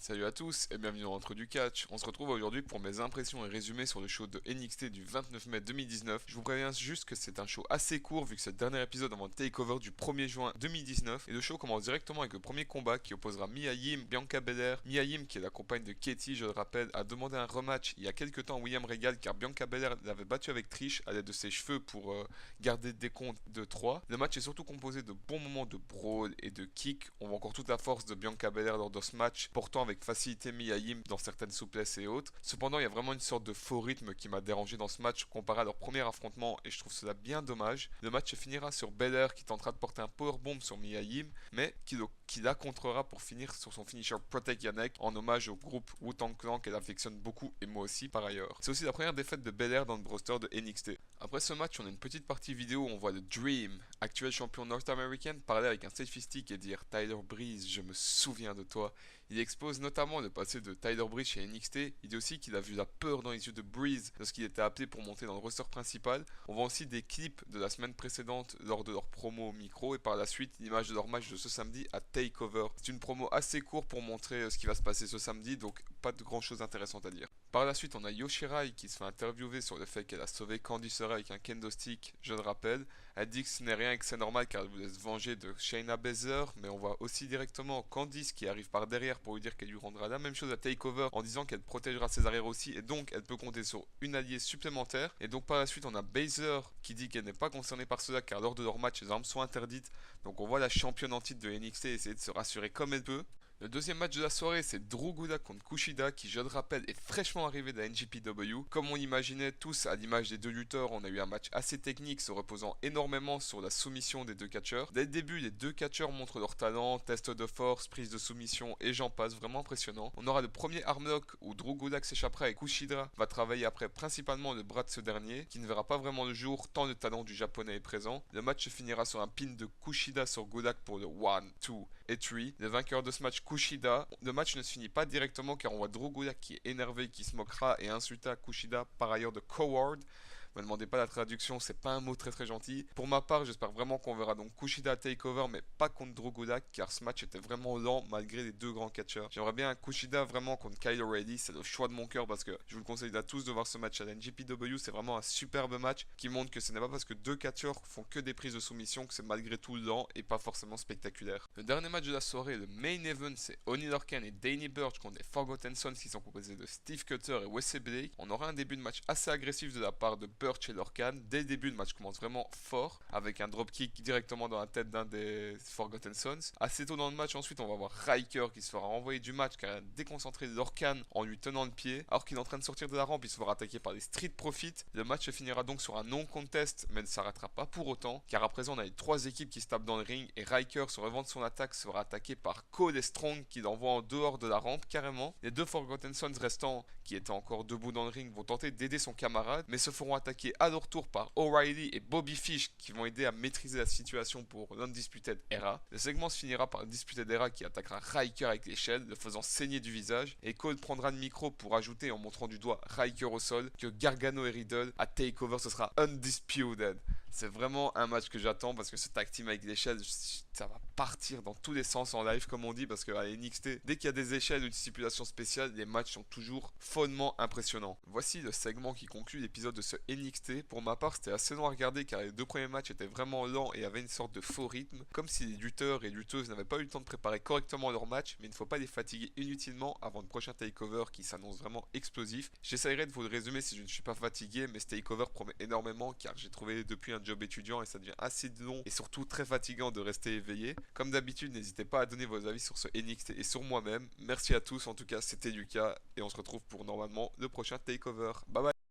Salut à tous et bienvenue dans l'entre du catch. On se retrouve aujourd'hui pour mes impressions et résumés sur le show de NXT du 29 mai 2019. Je vous préviens juste que c'est un show assez court vu que c'est le dernier épisode avant le takeover du 1er juin 2019. Et le show commence directement avec le premier combat qui opposera Mia Yim, Bianca Belair. Mia Yim, qui est la compagne de Katie, je le rappelle, a demandé un rematch il y a quelques temps à William Regal car Bianca Belair l'avait battu avec Trish à l'aide de ses cheveux pour garder des comptes de 3. Le match est surtout composé de bons moments de brawl et de kick. On voit encore toute la force de Bianca Belair lors de ce match, portant avec facilité Mia Yim dans certaines souplesses et autres. Cependant, il y a vraiment une sorte de faux rythme qui m'a dérangé dans ce match comparé à leur premier affrontement et je trouve cela bien dommage. Le match se finira sur Belair qui tentera de porter un powerbomb sur Mia Yim, mais qui la contrera pour finir sur son finisher Protect Your Neck en hommage au groupe Wu-Tang Clan qu'elle affectionne beaucoup et moi aussi par ailleurs. C'est aussi la première défaite de Belair dans le roster de NXT. Après ce match, on a une petite partie vidéo où on voit le Dream, actuel champion nord-américain, parler avec un selfie stick et dire Tyler Breeze, je me souviens de toi. Il expose notamment le passé de Tyler Breeze chez NXT. Il dit aussi qu'il a vu la peur dans les yeux de Breeze lorsqu'il était appelé pour monter dans le roster principal. On voit aussi des clips de la semaine précédente lors de leur promo au micro et par la suite l'image de leur match de ce samedi à Takeover. C'est une promo assez courte pour montrer ce qui va se passer ce samedi, donc pas de grand chose intéressant à dire. Par la suite, on a Yoshirai qui se fait interviewer sur le fait qu'elle a sauvé Candice LeRae avec un kendo stick, je le rappelle. Elle dit que ce n'est rien et que c'est normal car elle voulait se venger de Shayna Baszler, mais on voit aussi directement Candice qui arrive par derrière pour lui dire qu'elle lui rendra la même chose à Takeover en disant qu'elle protégera ses arrières aussi et donc elle peut compter sur une alliée supplémentaire. Et donc par la suite, on a Baszler qui dit qu'elle n'est pas concernée par cela car lors de leur match, les armes sont interdites. Donc on voit la championne en titre de NXT essayer de se rassurer comme elle peut. Le deuxième match de la soirée, c'est Drew Gulak contre Kushida qui, je le rappelle, est fraîchement arrivé de la NJPW. Comme on l'imaginait tous à l'image des deux lutteurs, on a eu un match assez technique se reposant énormément sur la soumission des deux catcheurs. Dès le début, les deux catcheurs montrent leur talent, test de force, prise de soumission et j'en passe, vraiment impressionnant. On aura le premier armlock où Drew Gulak s'échappera et Kushida va travailler après principalement le bras de ce dernier qui ne verra pas vraiment le jour tant le talent du japonais est présent. Le match se finira sur un pin de Kushida sur Gulak pour le 1, 2 et 3. Le vainqueur de ce match Kushida. Le match ne se finit pas directement car on voit Drew Gulak qui est énervé, qui se moquera et insulta Kushida par ailleurs de coward. Me demandez pas la traduction, c'est pas un mot très gentil. Pour ma part, j'espère vraiment qu'on verra donc Kushida à Takeover, mais pas contre Drew Gulak, car ce match était vraiment lent malgré les deux grands catcheurs. J'aimerais bien un Kushida vraiment contre Kyle O'Reilly, c'est le choix de mon cœur parce que je vous le conseille à tous de voir ce match à la NJPW. C'est vraiment un superbe match qui montre que ce n'est pas parce que deux catcheurs font que des prises de soumission que c'est malgré tout lent et pas forcément spectaculaire. Le dernier match de la soirée, le main event, c'est Oney Lorcan et Danny Burch contre les Forgotten Sons qui sont composés de Steve Cutter et Wesley Blake. On aura un début de match assez agressif de la part de Burch et Lorcan. Dès le début, le match commence vraiment fort avec un dropkick directement dans la tête d'un des Forgotten Sons. Assez tôt dans le match, ensuite, on va voir Riker qui se fera renvoyer du match car il a déconcentré Lorcan en lui tenant le pied. Alors qu'il est en train de sortir de la rampe, il se fera attaquer par les Street Profits. Le match se finira donc sur un non-contest, mais ne s'arrêtera pas pour autant car à présent, on a les trois équipes qui se tapent dans le ring et Riker, se revend de son attaque, sera attaqué par Cole et Strong qui l'envoient en dehors de la rampe carrément. Les deux Forgotten Sons restants qui étaient encore debout dans le ring vont tenter d'aider son camarade mais se feront attaquer à leur tour par O'Reilly et Bobby Fish qui vont aider à maîtriser la situation pour l'Undisputed Era. Le segment se finira par Undisputed Era qui attaquera Riker avec l'échelle, le faisant saigner du visage, et Cole prendra le micro pour ajouter en montrant du doigt Riker au sol que Gargano et Riddle à Takeover ce sera Undisputed. C'est vraiment un match que j'attends parce que ce tag team avec l'échelle, ça va partir dans tous les sens en live comme on dit parce qu'à NXT, dès qu'il y a des échelles ou une stipulation spéciale, les matchs sont toujours follement impressionnants. Voici le segment qui conclut l'épisode de ce NXT. Pour ma part, c'était assez long à regarder car les deux premiers matchs étaient vraiment lents et avaient une sorte de faux rythme, comme si les lutteurs et lutteuses n'avaient pas eu le temps de préparer correctement leur match, mais il ne faut pas les fatiguer inutilement avant le prochain takeover qui s'annonce vraiment explosif. J'essaierai de vous le résumer si je ne suis pas fatigué, mais ce takeover promet énormément car j'ai trouvé depuis un job étudiant et ça devient assez long et surtout très fatigant de rester éveillé. Comme d'habitude, n'hésitez pas à donner vos avis sur ce NXT et sur moi-même. Merci à tous, en tout cas c'était Lucas et on se retrouve pour normalement le prochain takeover. Bye bye.